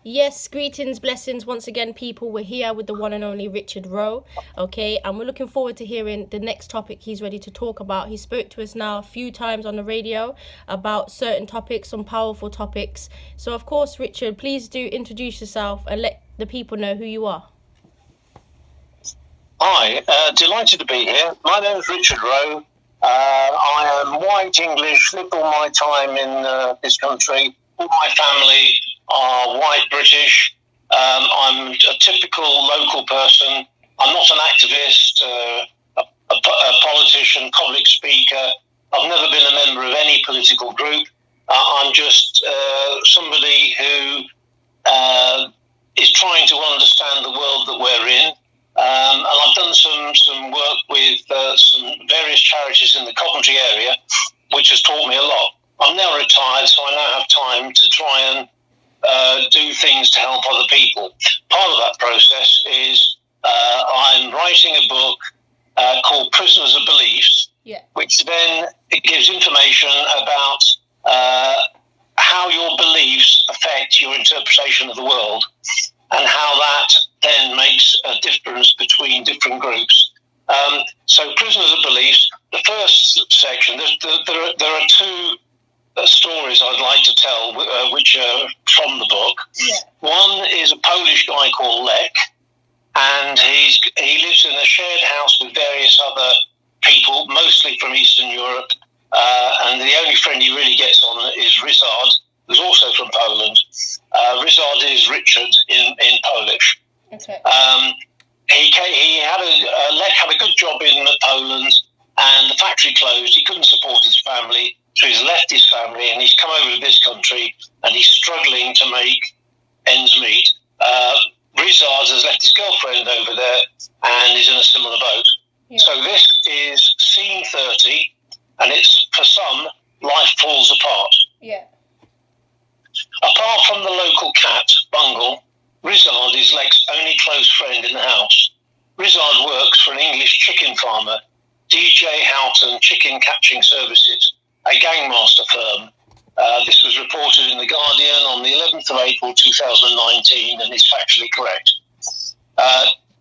Yes, greetings, blessings. Once again, people, we're here with the one and only Richard Rowe, okay? And we're looking forward to hearing the next topic he's ready to talk about. He spoke to us now a few times on the radio about certain topics, some powerful topics. So, of course, Richard, please do introduce yourself and let the people know who you are. Hi, delighted to be here. My name is Richard Rowe. I am white English, lived all my time in this country. All my family are white British. I'm a typical local person. I'm not an activist, a politician, public speaker. I've never been a member of any political group. I'm just somebody who is trying to understand the world that we're in. And I've done some work with some various charities in the Coventry area, which has taught me a lot. I'm now retired, so I now have time to try and do things to help other people. Part of that process is I'm writing a book called Prisoners of Beliefs, which then it gives information about how your beliefs affect your interpretation of the world, and how that then makes a difference between different groups. So Prisoners of Beliefs, the first section, there are two stories I'd like to tell, which are from the book. Yeah. One is a Polish guy called Lek, and he lives in a shared house with various other people, mostly from Eastern Europe, and the only friend he really gets on is Rizard, who's also from Poland. Rizard is Richard in Polish. Okay. Lek had a good job in Poland, and the factory closed. He couldn't support his family, so he's left his family and he's come over to this country, and he's struggling to make ends meet. Rizard has left his girlfriend over there and is in a similar boat. Yeah. So this is scene 30, and it's, for some, life falls apart. Yeah. Apart from the local cat, Bungle, Rizard is Lek's only close friend in the house. Rizard works for an English chicken farmer, DJ Houghton Chicken Catching Services, a gangmaster firm. This was reported in The Guardian on the 11th of April 2019 and is factually correct.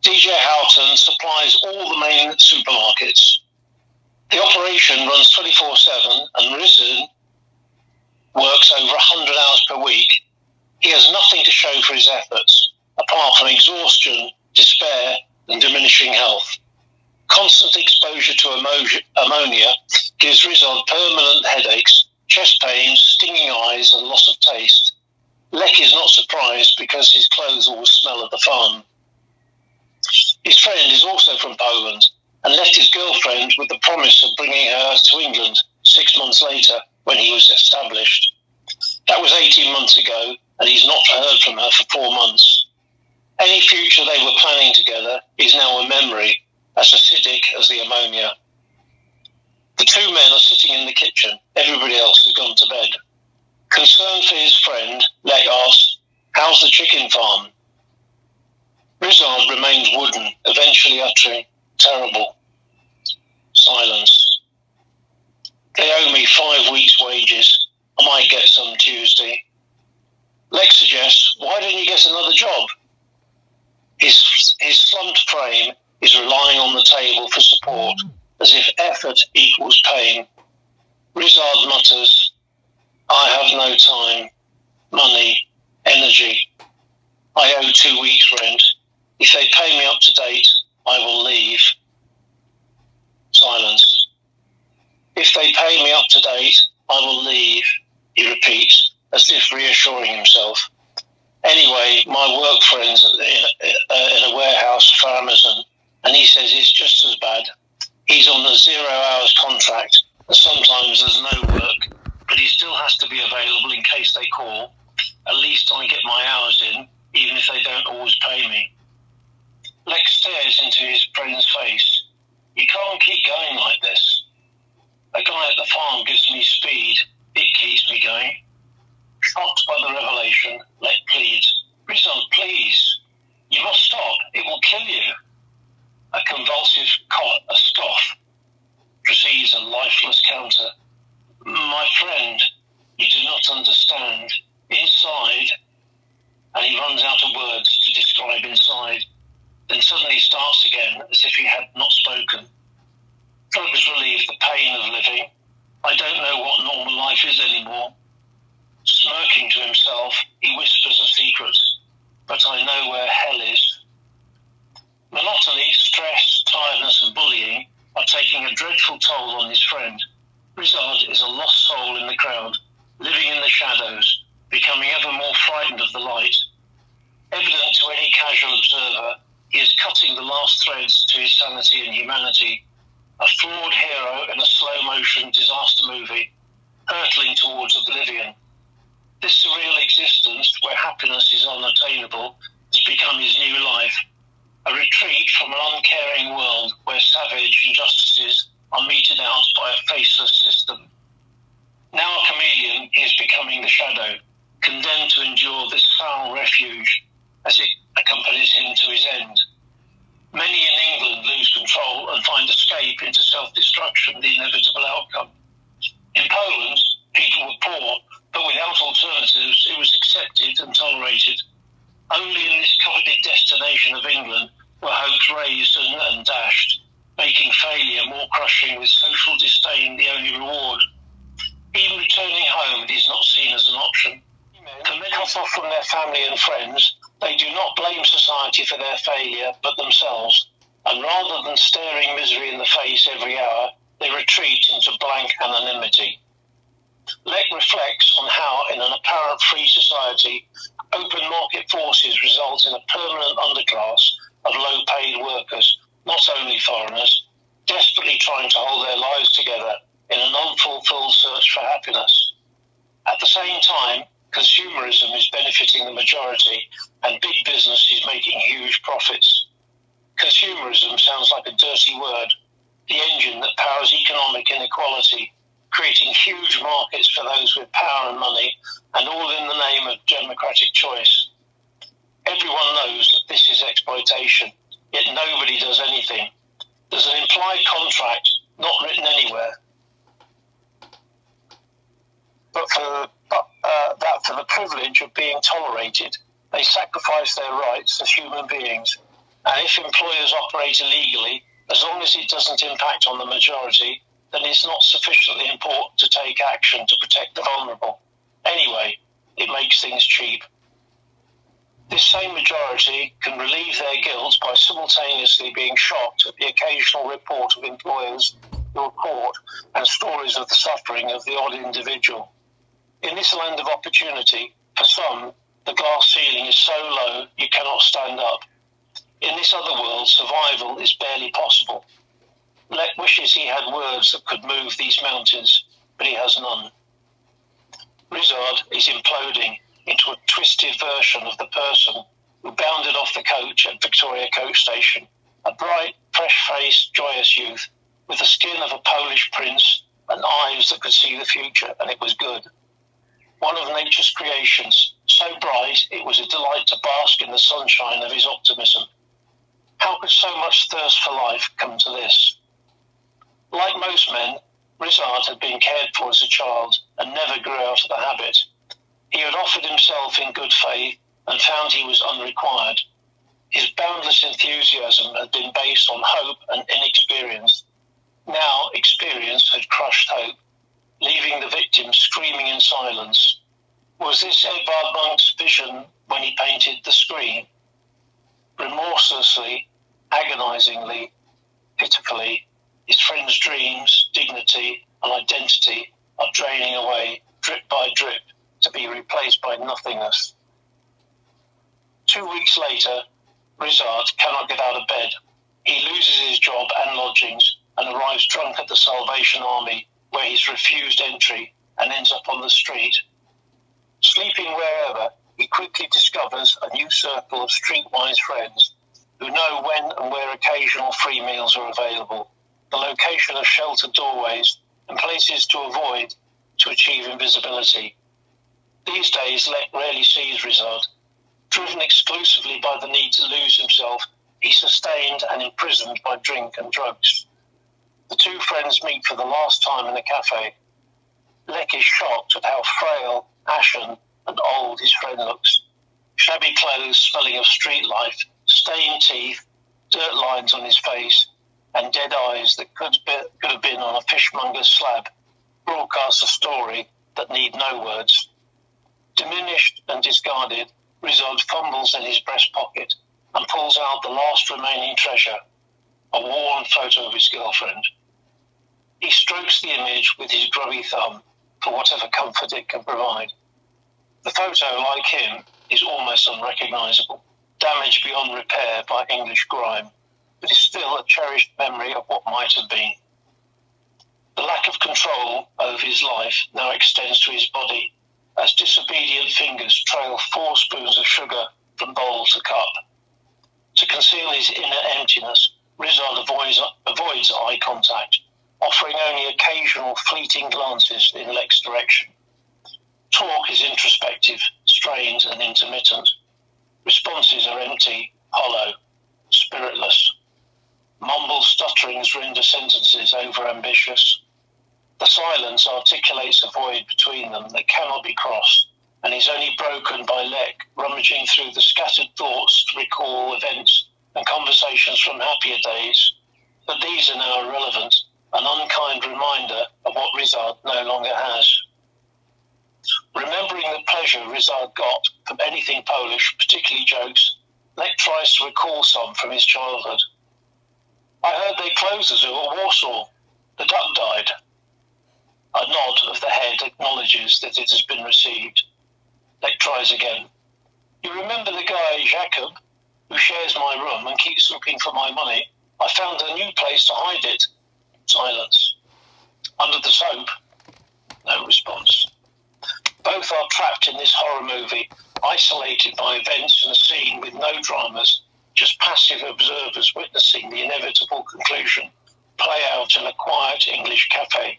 DJ Houghton supplies all the main supermarkets. The operation runs 24/7, and Rizard works over 100 hours per week. He has nothing to show for his efforts, apart from exhaustion, despair, and diminishing health. Constant exposure to ammonia gives Rizard permanent headaches, chest pains, stinging eyes, and loss of taste. Lek is not surprised because his clothes always smell of the farm. His friend is also from Poland and left his girlfriend with the promise of bringing her to England 6 months later when he was established. That was 18 months ago, and he's not heard from her for 4 months. Any future they were planning together is now a memory, as acidic as the ammonia. The two men are sitting in the kitchen. Everybody else has gone to bed. Concerned for his friend, Lek asks, "How's the chicken farm?" Rizard remains wooden, eventually uttering, "Terrible." Silence. "They owe me 5 weeks' wages. I might get some Tuesday." Lek suggests, "Why don't you get another job?" His slumped frame is relying on the table for support, as if effort equals pain. Rizard mutters, "I have no time, money, energy. I owe 2 weeks' rent. If they pay me up to date, I will leave." Silence. "If they pay me up to date, I will leave," he repeats, as if reassuring himself. "Anyway, my work friend's in a warehouse for Amazon, and he says it's just as bad. He's on the 0 hours contract, and sometimes there's no work, but he still has to be available in case they call. At least I get my hours in, even if they don't always pay me." Lek stares into his friend's face. "You can't keep going like this. A guy at the farm gives me speed. It keeps me going." Shocked by the revelation, Lek pleads, "Rizard, please. You must stop. It will kill you." A convulsive cough precedes a lifeless counter. "My friend, you do not understand. Inside, out of words to describe inside, then suddenly starts again as if he had not spoken. Drugs relieve the pain of living. I don't know what normal life is anymore. Smirking to himself, he whispers a secret, but I know where hell is. Monotony, stress, tiredness and bullying are taking a dreadful toll on his friend. Rizard is a lost soul in the crowd, living in the shadows, becoming ever more frightened of the light. Evident to any casual observer, he is cutting the last threads to his sanity and humanity, a flawed hero in a slow-motion disaster movie, hurtling towards oblivion. This surreal existence, where happiness is unattainable, has become his new life, a retreat from an uncaring world where savage injustices are meted out by a faceless system. Now a chameleon, he is becoming the shadow, condemned to endure this foul refuge as it accompanies him to his end. Many in England lose control and find escape into self-destruction, the inevitable outcome. In Poland, people were poor, but without alternatives, it was accepted and tolerated. Only in this coveted destination of England were hopes raised and dashed, making failure more crushing, with social disdain the only reward. Even returning home is not seen as an option. For many cut off from their family and friends, they do not blame society for their failure, but themselves, and rather than staring misery in the face every hour, they retreat into blank anonymity. Leck reflects on how, in an apparent free society, open market forces result in a permanent underclass of low-paid workers, not only foreigners, desperately trying to hold their lives together in an unfulfilled search for happiness. At the same time, consumerism is benefiting the majority and big business is making huge profits. Consumerism sounds like a dirty word, the engine that powers economic inequality, creating huge markets for those with power and money, and all in the name of democratic choice. Everyone knows that this is exploitation, yet nobody does anything. There's an implied contract, not written anywhere, but for the privilege of being tolerated, they sacrifice their rights as human beings. And if employers operate illegally, as long as it doesn't impact on the majority, then it's not sufficiently important to take action to protect the vulnerable. Anyway, it makes things cheap. This same majority can relieve their guilt by simultaneously being shocked at the occasional report of employers who are caught and stories of the suffering of the odd individual. In this land of opportunity, for some, the glass ceiling is so low you cannot stand up. In this other world, survival is barely possible. Leck wishes he had words that could move these mountains, but he has none. Rizard is imploding into a twisted version of the person who bounded off the coach at Victoria Coach Station, a bright, fresh-faced, joyous youth with the skin of a Polish prince and eyes that could see the future, and it was good. One of nature's creations, so bright it was a delight to bask in the sunshine of his optimism. How could so much thirst for life come to this? Like most men, Rizard had been cared for as a child and never grew out of the habit. He had offered himself in good faith and found he was unrequired. His boundless enthusiasm had been based on hope and inexperience. Now experience had crushed hope, leaving the victim screaming in silence. Was this Edvard Munch's vision when he painted The Screen? Remorselessly, agonizingly, pitifully, his friend's dreams, dignity, and identity are draining away, drip by drip, to be replaced by nothingness. 2 weeks later, Rizard cannot get out of bed. He loses his job and lodgings and arrives drunk at the Salvation Army, where he's refused entry and ends up on the street. Sleeping wherever, he quickly discovers a new circle of streetwise friends who know when and where occasional free meals are available, the location of sheltered doorways and places to avoid to achieve invisibility. These days, Leck rarely sees Rizard. Driven exclusively by the need to lose himself, he's sustained and imprisoned by drink and drugs. The two friends meet for the last time in a cafe. Leck is shocked at how frail, ashen, and old his friend looks. Shabby clothes smelling of street life, stained teeth, dirt lines on his face, and dead eyes that could have been on a fishmonger's slab, broadcast a story that need no words. Diminished and discarded, Rizard fumbles in his breast pocket and pulls out the last remaining treasure, a worn photo of his girlfriend. He strokes the image with his grubby thumb for whatever comfort it can provide. The photo, like him, is almost unrecognisable, damaged beyond repair by English grime, but is still a cherished memory of what might have been. The lack of control over his life now extends to his body, as disobedient fingers trail 4 spoons of sugar from bowl to cup. To conceal his inner emptiness, Rizard avoids eye contact, offering only occasional fleeting glances in Lek's direction. Talk is introspective, strained and intermittent. Responses are empty, hollow, spiritless. Mumbled stutterings render sentences over-ambitious. The silence articulates a void between them that cannot be crossed, and is only broken by Lek rummaging through the scattered thoughts to recall events and conversations from happier days. But these are now irrelevant, an unkind reminder of what Rizard no longer has. Remembering the pleasure Rizard got from anything Polish, particularly jokes, Lek tries to recall some from his childhood. I heard they closed the zoo at Warsaw. The duck died. A nod of the head acknowledges that it has been received. Lek tries again. You remember the guy, Jacob, who shares my room and keeps looking for my money? I found a new place to hide it. Silence. Under the soap? No response. Both are trapped in this horror movie, isolated by events in a scene with no dramas, just passive observers witnessing the inevitable conclusion play out in a quiet English cafe.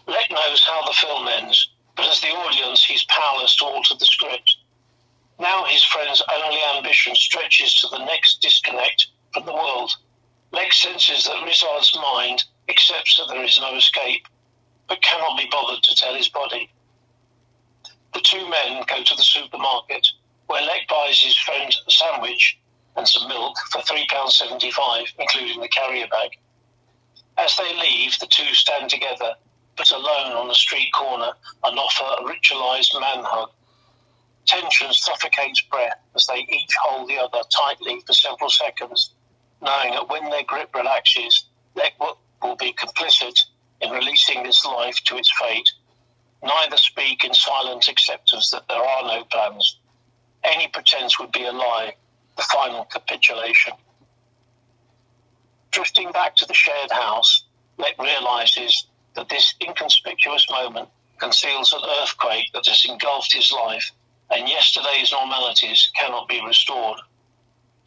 Lek knows how the film ends, but as the audience he's powerless to alter the script. Now his friend's only ambition stretches to the next disconnect from the world. Lek senses that Rizard's mind accepts that there is no escape, but cannot be bothered to tell his body. The 2 men go to the supermarket, where Lek buys his friend a sandwich and some milk for £3.75, including the carrier bag. As they leave, the 2 stand together, but alone on the street corner, and offer a ritualised man hug. Tension suffocates breath as they each hold the other tightly for several seconds, knowing that when their grip relaxes, Lek will be complicit in releasing this life to its fate. Neither speak in silent acceptance that there are no plans. Any pretense would be a lie, the final capitulation. Drifting back to the shared house, Lek realises that this inconspicuous moment conceals an earthquake that has engulfed his life, and yesterday's normalities cannot be restored.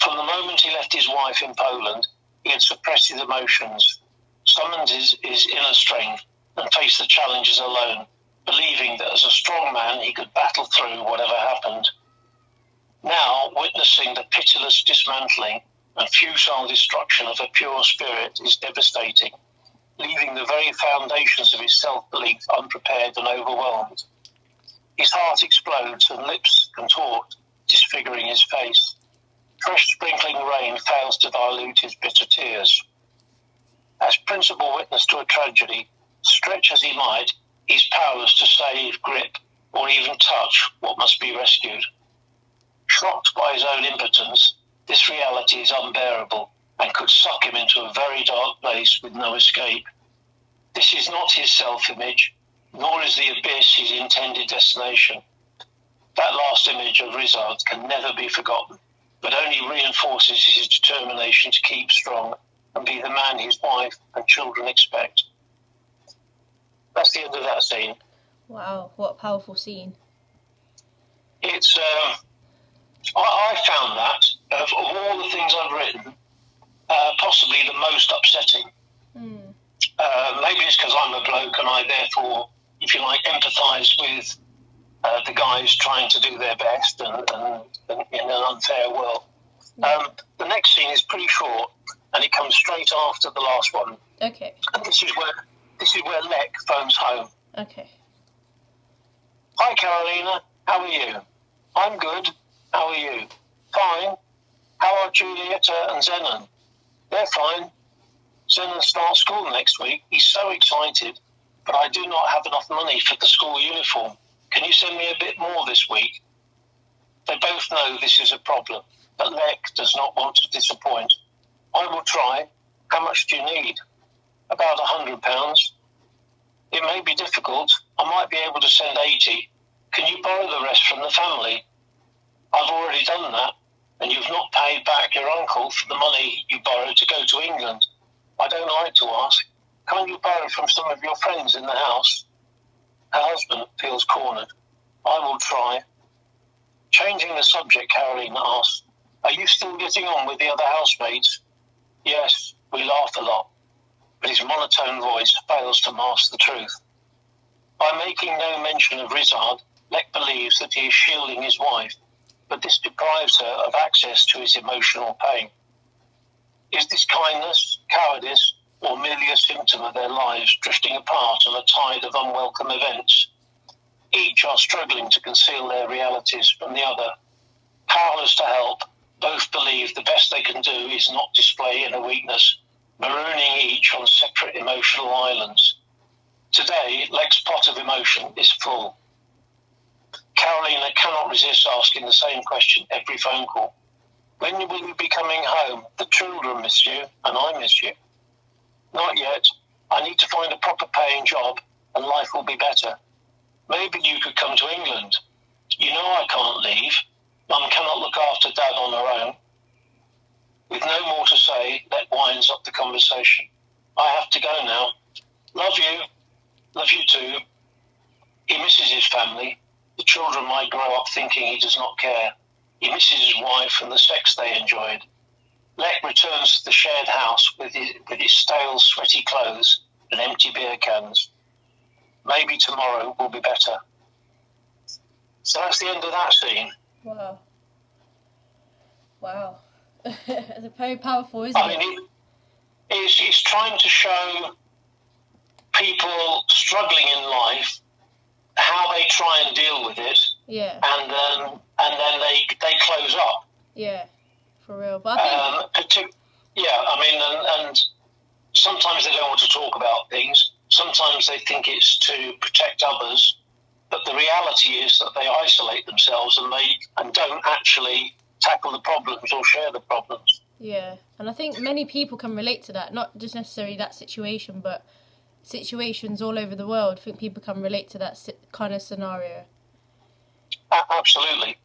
From the moment he left his wife in Poland, he had suppressed his emotions, summoned his inner strength, and faced the challenges alone, believing that as a strong man he could battle through whatever happened. Now, witnessing the pitiless dismantling and futile destruction of a pure spirit is devastating, leaving the very foundations of his self-belief unprepared and overwhelmed. His heart explodes and lips contort, disfiguring his face. Fresh sprinkling rain fails to dilute his bitter tears. As principal witness to a tragedy, stretch as he might, he's powerless to save, grip, or even touch what must be rescued. Shocked by his own impotence, this reality is unbearable and could suck him into a very dark place with no escape. This is not his self-image, nor is the abyss his intended destination. That last image of Rizard can never be forgotten, but only reinforces his determination to keep strong and be the man his wife and children expect. That's the end of that scene. Wow, what a powerful scene. It's, I found that, of all the things I've written, possibly the most upsetting. Maybe it's because I'm a bloke and I therefore, if you like, empathise with the guys trying to do their best and in an unfair world. The next scene is pretty short and it comes straight after the last one. Okay. And this is where Lek phones home. Okay. Hi, Carolina. How are you? I'm good. How are you? Fine. How are Julieta and Zenon? They're fine. Zenon starts school next week. He's so excited, but I do not have enough money for the school uniform. Can you send me a bit more this week? They both know this is a problem, but Lek does not want to disappoint. I will try. How much do you need? About £100. It may be difficult. I might be able to send 80. Can you borrow the rest from the family? I've already done that, and you've not paid back your uncle for the money you borrowed to go to England. I don't like to ask. Can't you borrow from some of your friends in the house? Her husband feels cornered. I will try. Changing the subject, Caroline asks, are you still getting on with the other housemates? Yes, we laugh a lot, but his monotone voice fails to mask the truth. By making no mention of Rizard, Lek believes that he is shielding his wife, but this deprives her of access to his emotional pain. Is this kindness, cowardice, or merely a symptom of their lives drifting apart on a tide of unwelcome events? Each are struggling to conceal their realities from the other. Powerless to help, both believe the best they can do is not display inner weakness, marooning each on separate emotional islands. Today, Lek's pot of emotion is full. Carolina cannot resist asking the same question every phone call. When will you be coming home? The children miss you, and I miss you. Not yet. I need to find a proper paying job, and life will be better. Maybe you could come to England. You know I can't leave. Mum cannot look after Dad on her own. With no more to say, Lek winds up the conversation. I have to go now. Love you. Love you too. He misses his family. The children might grow up thinking he does not care. He misses his wife and the sex they enjoyed. Lek returns to the shared house with his stale, sweaty clothes and empty beer cans. Maybe tomorrow will be better. So that's the end of that scene. Wow. Wow. It's very powerful, isn't it? I mean, he's trying to show people struggling in life how they try and deal with it. Yeah. And then they close up. Yeah, for real. But I think... and sometimes they don't want to talk about things. Sometimes they think it's to protect others. But the reality is that they isolate themselves and don't actually tackle the problems or share the problems. Yeah, and I think many people can relate to that. Not just necessarily that situation, but situations all over the world. I think people can relate to that kind of scenario. Absolutely.